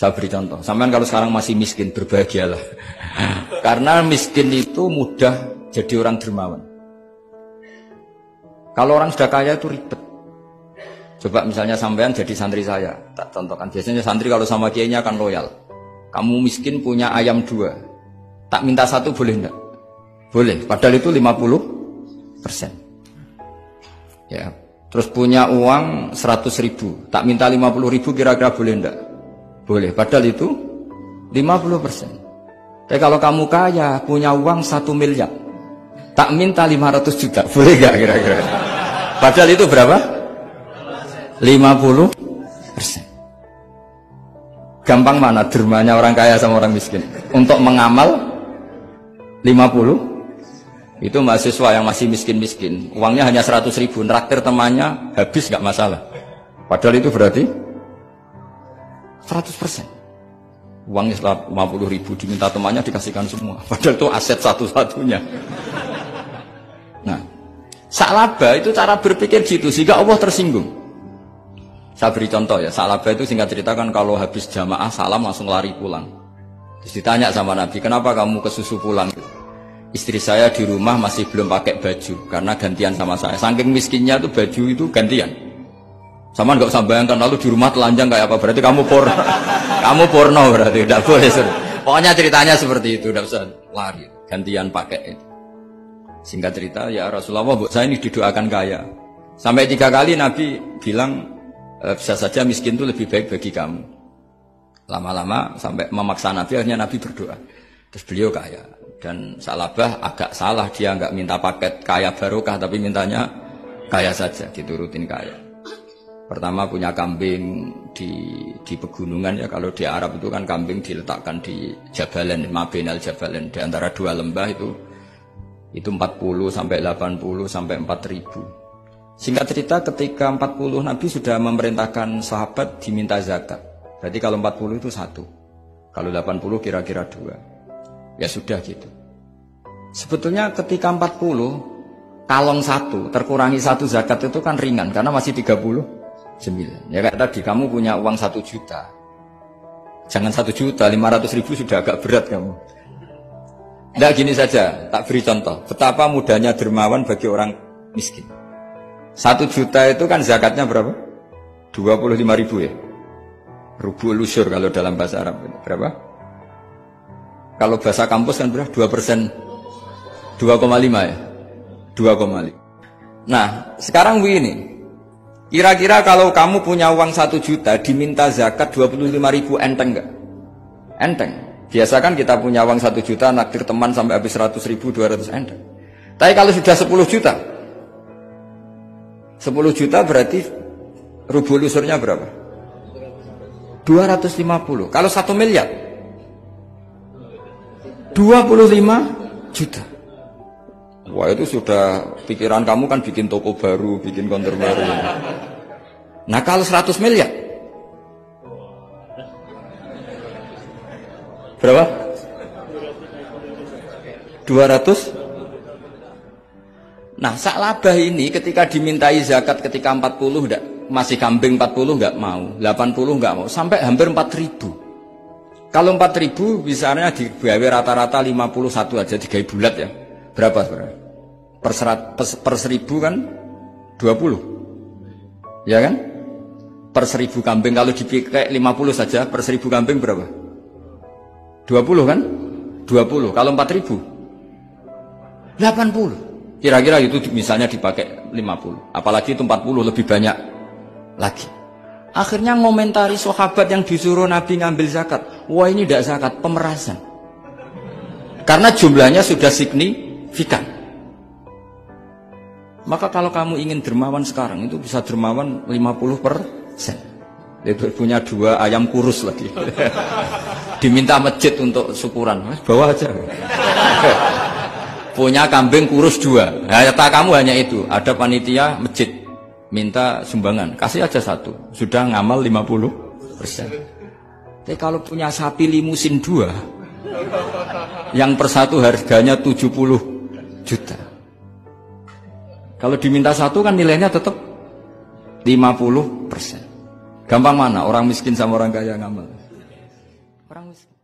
Saya beri contoh. Sampean kalau sekarang masih miskin, berbahagialah. Karena miskin itu mudah jadi orang dermawan. Kalau orang sudah kaya itu ribet. Coba misalnya sampean jadi santri saya, tak contohkan. Biasanya santri kalau sama kiainya akan loyal. Kamu miskin punya ayam 2, tak minta 1 boleh enggak? Boleh, padahal itu 50%. Ya. Terus punya uang 100.000, tak minta 50.000 kira-kira boleh enggak? Boleh, padahal itu 50%. Tapi kalau kamu kaya, punya uang 1 miliar, tak minta 500 juta, boleh enggak kira-kira? Padahal itu berapa? 50%. Gampang mana dermanya orang kaya sama orang miskin? Untuk mengamal 50, itu mahasiswa yang masih miskin-miskin, uangnya hanya 100.000, nraktir temannya habis nggak masalah. Padahal itu berarti 100%. Uangnya 50.000 diminta temannya dikasihkan semua. Padahal itu aset satu-satunya. Nah, Sa'labah itu cara berpikir gitu sehingga Allah tersinggung. Saya beri contoh ya, Sa'labah itu singkat cerita kan kalau habis jamaah salam langsung lari pulang. Terus ditanya sama Nabi, kenapa kamu kesusu pulang? Istri saya di rumah masih belum pakai baju karena gantian sama saya. Saking miskinnya tuh baju itu gantian. Sama nggak usah bayangkan lalu di rumah telanjang kayak apa, berarti kamu porno. Kamu porno berarti, tidak boleh. Pokoknya ceritanya seperti itu, tidak usah lari, gantian pakai itu. Singkat cerita, ya Rasulullah, bu saya ini didoakan kaya. Sampai 3 kali Nabi bilang, bisa saja miskin itu lebih baik bagi kamu. Lama-lama sampai memaksa Nabi, akhirnya Nabi berdoa. Terus beliau kaya. Dan Sa'labah agak salah, dia nggak minta paket kaya barokah, tapi mintanya kaya saja, diturutin kaya. Pertama punya kambing di pegunungan ya, kalau di Arab itu kan kambing diletakkan di Jabalen, Mabinal Jabalen, di antara 2 lembah itu 40 sampai 80 sampai 4.000. Singkat cerita ketika 40 Nabi sudah memerintahkan sahabat diminta zakat. Berarti kalau 40 itu 1, kalau 80 kira-kira 2. Ya sudah gitu. Sebetulnya ketika 40 kalong 1 terkurangi 1 zakat itu kan ringan karena masih 39. Ya kayak tadi kamu punya uang 1 juta. Jangan 1 juta, 500.000 sudah agak berat kamu. Tidak gini saja, tak beri contoh. Betapa mudahnya dermawan bagi orang miskin. 1 juta itu kan zakatnya berapa? 25.000 ya. Rubul lusur kalau dalam bahasa Arab. Berapa? Kalau bahasa kampus kan berapa? 2%. 2,5 ya. 2,5. Nah, sekarang begini. Kira-kira kalau kamu punya uang 1 juta diminta zakat 25.000 enteng enggak? Enteng. Biasa kan kita punya uang 1 juta naktir teman sampai habis 100.000 200 enteng. Tapi kalau sudah 10 juta 10 juta berarti rubul usurnya berapa? 250. Kalau 1 miliar 25 juta. Wah itu sudah pikiran kamu kan bikin toko baru, bikin konter baru. Nah kalau 100 miliar berapa? 200. Nah Sa'labah ini ketika dimintai zakat ketika 40 enggak, masih kambing 40 enggak mau, 80 enggak mau, sampai hampir 4.000. Kalau 4.000 misalnya digawe rata-rata 51 aja, digawe bulat ya. Berapa sebenarnya? Per 1.000 kan 20. Ya kan? Per 1.000 kambing kalau dipakai 50 saja, per 1.000 kambing berapa? 20 kan? 20. Kalau 4.000 80. Kira-kira itu misalnya dipakai 50. Apalagi itu 40 lebih banyak lagi. Akhirnya ngomentari sahabat yang disuruh Nabi ngambil zakat. Wah ini tidak zakat, pemerasan. Karena jumlahnya sudah signifikan. Maka kalau kamu ingin dermawan sekarang itu bisa dermawan 50%. Itu punya 2 ayam kurus lagi. Diminta masjid untuk syukuran, bawa aja. Punya kambing kurus 2. Nah, kamu hanya itu. Ada panitia masjid minta sumbangan, kasih aja 1. Sudah ngamal 50%. Tapi kalau punya sapi limusin 2, yang per 1 harganya 70 juta. Kalau diminta 1 kan nilainya tetap 50%. Gampang mana orang miskin sama orang kaya ngamal? Orang miskin.